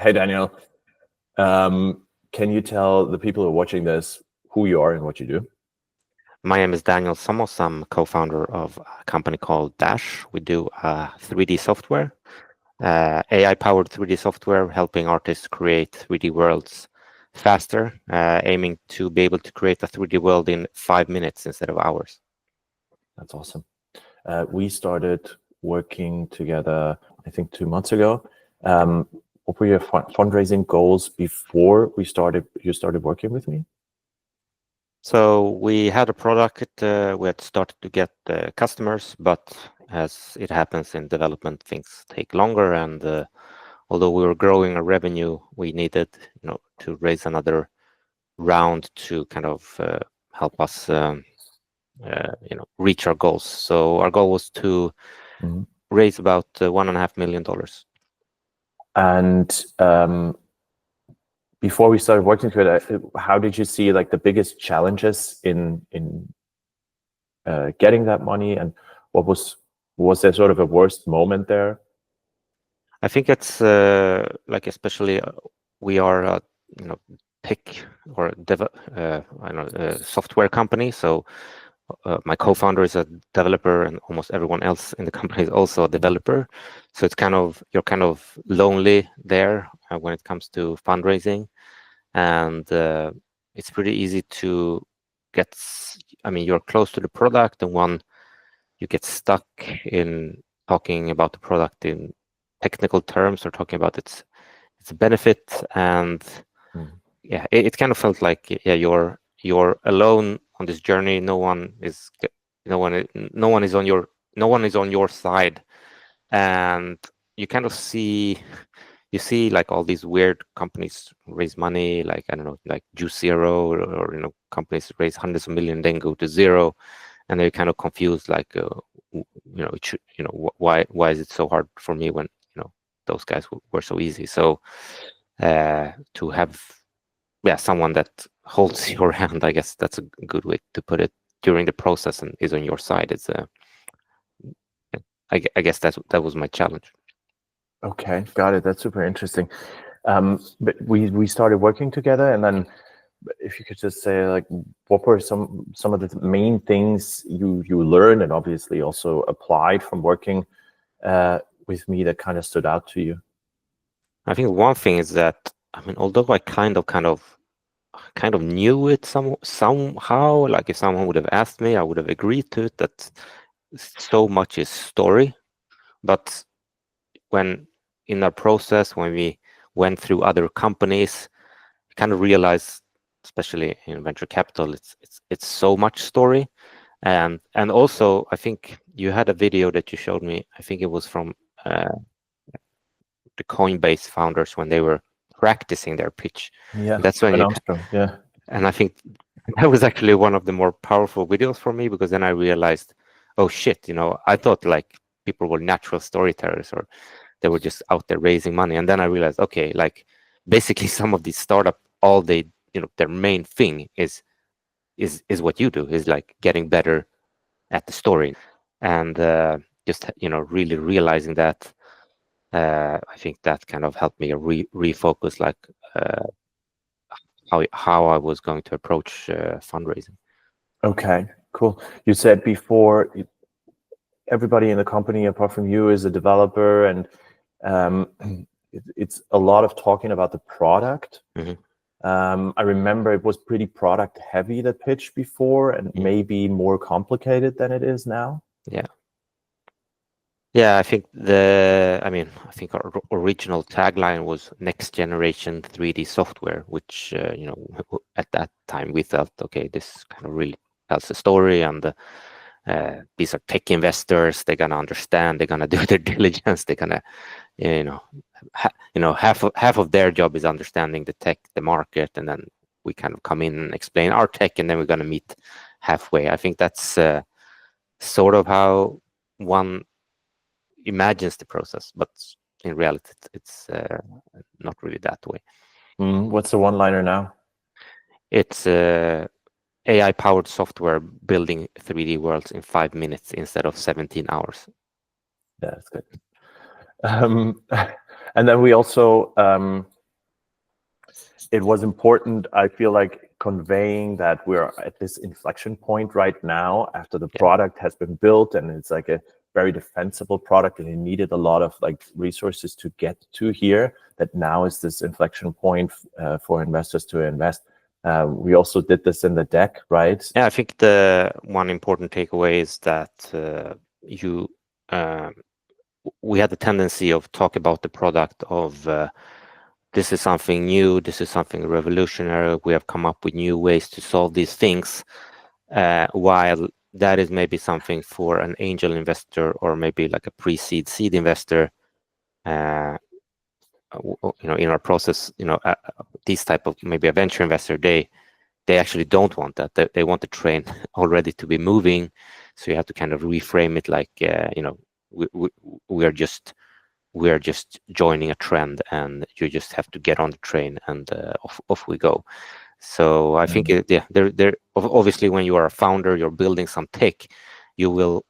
Hey, Daniel. Can you tell the people who are watching this who you are and what you do? My name is Daniel Somos. I'm co-founder of a company called Dash. We do 3D software, AI-powered 3D software, helping artists create 3D worlds faster, aiming to be able to create a 3D world in 5 minutes instead of hours. That's awesome. We started working together, I think 2 months ago. What were your fundraising goals before you started working with me? So we had a product, we had started to get customers, but as it happens in development, things take longer. And although we were growing our revenue, we needed, to raise another round to kind of help us, reach our goals. So our goal was to raise about $1.5 million. And before we started working together, how did you see like the biggest challenges in getting that money, and was there sort of a worst moment there? I think it's like especially we are a tech or software company. So my co-founder is a developer, and almost everyone else in the company is also a developer. So it's you're kind of lonely there when it comes to fundraising, and it's pretty easy to get. I mean, you're close to the product, and you get stuck in talking about the product in technical terms or talking about its benefit, and yeah, it kind of felt like you're alone on this journey. No one is on your side, and you kind of see like all these weird companies raise money, like I don't know, like Juice Zero, or companies raise hundreds of millions, then go to zero, and they're kind of confused, like it should, why is it so hard for me when those guys were so easy. So to have someone that holds your hand, I guess that's a good way to put it, during the process and is on your side. It's I guess that was my challenge. Okay, got it. That's super interesting. But we started working together, and then if you could just say, like, what were some of the main things you learned and obviously also applied from working with me that kind of stood out to you? I think one thing is that, I mean, although I kind of knew it somehow, like if someone would have asked me, I would have agreed to it, that so much is story. But when in our process, when we went through other companies, I kind of realized, especially in venture capital, it's so much story. And also, I think you had a video that you showed me. I think it was from the Coinbase founders when they were practicing their pitch. Yeah, And that's when Ben Armstrong. Yeah. and I think that was actually one of the more powerful videos for me, because then I realized, oh shit, I thought like people were natural storytellers, or they were just out there raising money. And then I realized, okay, like basically some of these startup, all they, their main thing is what you do, is like getting better at the story. And just, really realizing that, I think that kind of helped me refocus, like how I was going to approach fundraising. Okay, cool. You said before everybody in the company apart from you is a developer, and it's a lot of talking about the product. I remember it was pretty product heavy, the pitch before, and maybe more complicated than it is now. Yeah, I think our original tagline was next generation 3D software, which at that time we felt, okay, this kind of really tells the story, and these are tech investors. They're gonna understand. They're gonna do their diligence. They're gonna, half of their job is understanding the tech, the market, and then we kind of come in and explain our tech, and then we're gonna meet halfway. I think that's sort of how one imagines the process, but in reality, it's not really that way. What's the one-liner now? It's AI-powered software building 3D worlds in 5 minutes instead of 17 hours. Yeah, that's good. And then we also, it was important, I feel like, conveying that we're at this inflection point right now after the product has been built, and it's like a very defensible product, and it needed a lot of like resources to get to here, that now is this inflection point for investors to invest. We also did this in the deck, right? Yeah, I think the one important takeaway is that we had the tendency of talk about the product of this is something new, this is something revolutionary, we have come up with new ways to solve these things, while that is maybe something for an angel investor or maybe like a pre-seed seed investor. In our process, these type of maybe a venture investor, they actually don't want that. They want the train already to be moving. So you have to kind of reframe it like, we are just joining a trend, and you just have to get on the train, and off we go. So I think there obviously, when you are a founder, you're building some tech, you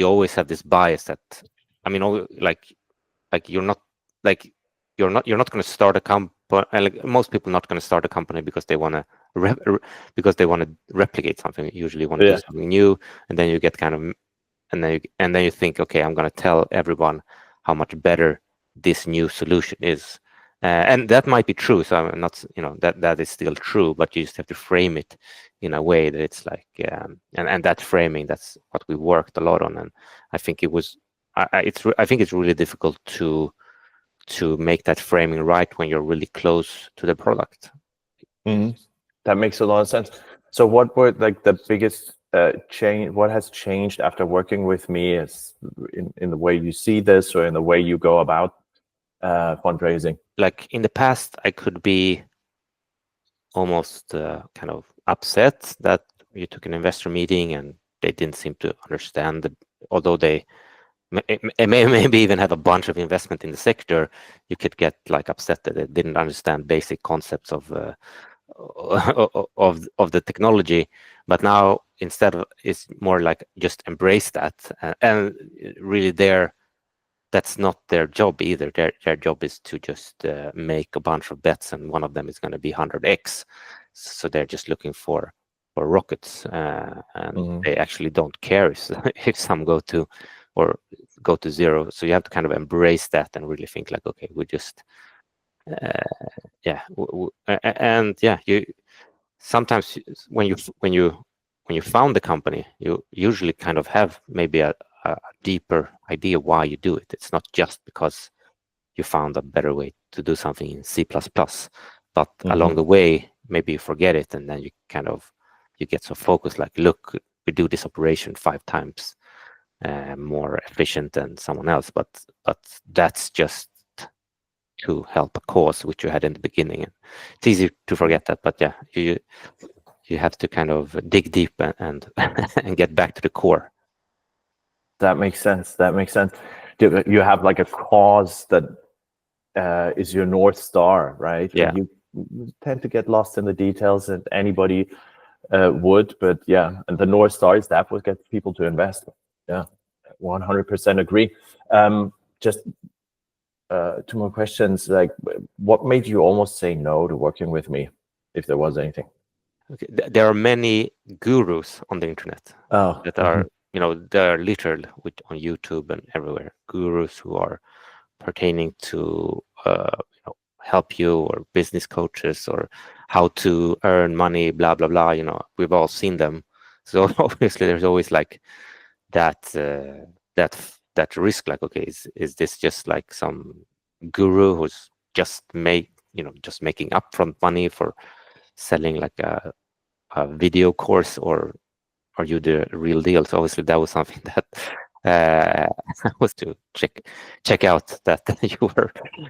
always have this bias that, I mean, you're not going to start a company. Like most people, not going to start a company because they want to replicate something. You usually want to do something new, and then you get kind of, and then you think, okay, I'm going to tell everyone how much better this new solution is, and that might be true. So I'm not, that is still true, but you just have to frame it in a way that it's like, and that framing, that's what we worked a lot on, and I think I think it's really difficult to make that framing right when you're really close to the product. Mm-hmm. That makes a lot of sense. So what were like the biggest change? What has changed after working with me is in the way you see this, or in the way you go about fundraising? Like in the past, I could be almost kind of upset that you took an investor meeting and they didn't seem to understand although they maybe even have a bunch of investment in the sector, you could get like upset that they didn't understand basic concepts of the technology. But now instead of, it's more like just embrace that, and really that's not their job either. Their job is to just make a bunch of bets, and one of them is going to be 100x. So they're just looking for rockets, and they actually don't care if some go to zero. So you have to kind of embrace that and really think like, okay, we just you sometimes when you found the company, you usually kind of have maybe a deeper idea why you do it. It's not just because you found a better way to do something in C++, but along the way, maybe you forget it, and then you get so focused, like, look, we do this operation 5 times more efficient than someone else, but that's just to help a cause which you had in the beginning. And it's easy to forget that, but yeah, you have to kind of dig deep and get back to the core. That makes sense. You have like a cause that is your North Star, right? Yeah. You tend to get lost in the details, and anybody would, but yeah, and the North Star is that what gets people to invest. Yeah, 100% agree. Just 2 more questions. Like, what made you almost say no to working with me, if there was anything? Okay. There are many gurus on the internet that are, they are littered on YouTube and everywhere. Gurus who are pertaining to help you, or business coaches, or how to earn money, blah blah blah. We've all seen them. So obviously, there's always like that risk. Like, okay, is this just like some guru who's just making upfront money for selling like a video course, or are you the real deal? So obviously that was something that was to check out that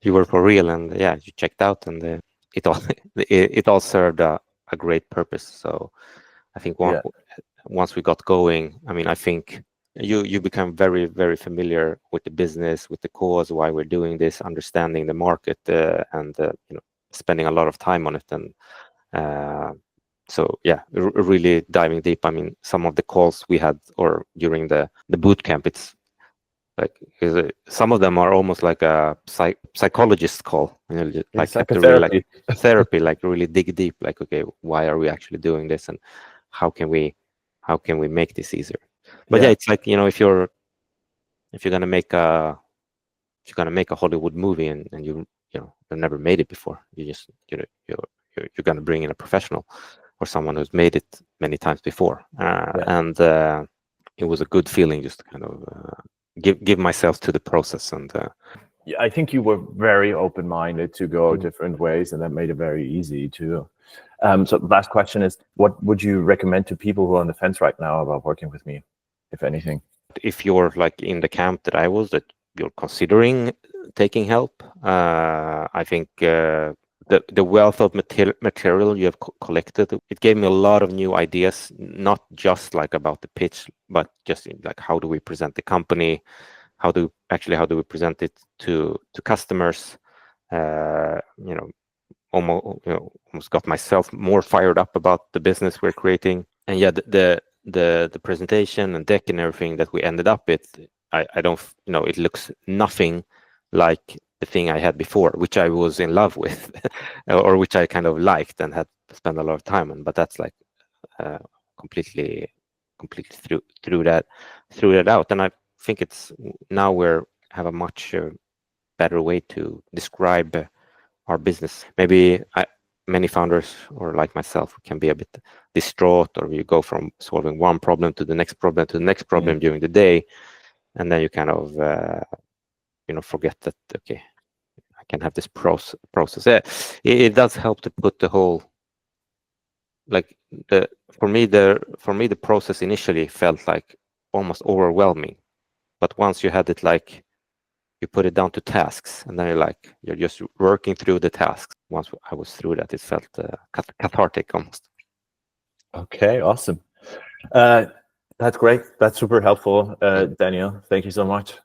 you were for real, and yeah, you checked out, and it all served a great purpose. So I think once we got going, I mean, I think you become very, very familiar with the business, with the cause, why we're doing this, understanding the market, and spending a lot of time on it. And so yeah, really diving deep. I mean, some of the calls we had, or during the boot camp, it's like some of them are almost like a psychologist call, like have to really, Psychotherapy. like therapy, like really dig deep, like, okay, why are we actually doing this, and how can we make this easier? But yeah, it's like, if you're gonna make a Hollywood movie and you've never made it before, you're gonna bring in a professional or someone who's made it many times before, and it was a good feeling just to kind of give myself to the process. And I think you were very open-minded to go different ways, and that made it very easy too. So the last question is, what would you recommend to people who are on the fence right now about working with me, if anything? If you're like in the camp that I was, that you're considering taking help, I think the wealth of material you have collected, it gave me a lot of new ideas, not just like about the pitch, but just like how do we present the company, how do we present it to customers. Almost got myself more fired up about the business we're creating. And yeah, the presentation and deck and everything that we ended up with, I don't, it looks nothing like the thing I had before, which I was in love with, or which I kind of liked and had spent a lot of time on. But that's like completely threw that out. And I think it's now we have a much better way to describe our business. Maybe many founders, or like myself, can be a bit distraught, or you go from solving one problem to the next problem to the next problem during the day, and then you kind of forget that, okay, I can have this process. It does help to put the whole, like, for me the process initially felt like almost overwhelming, but once you had it, like, you put it down to tasks, and then you're just working through the tasks. Once I was through that, it felt cathartic almost. Okay, awesome. That's great. That's super helpful, Daniel. Thank you so much.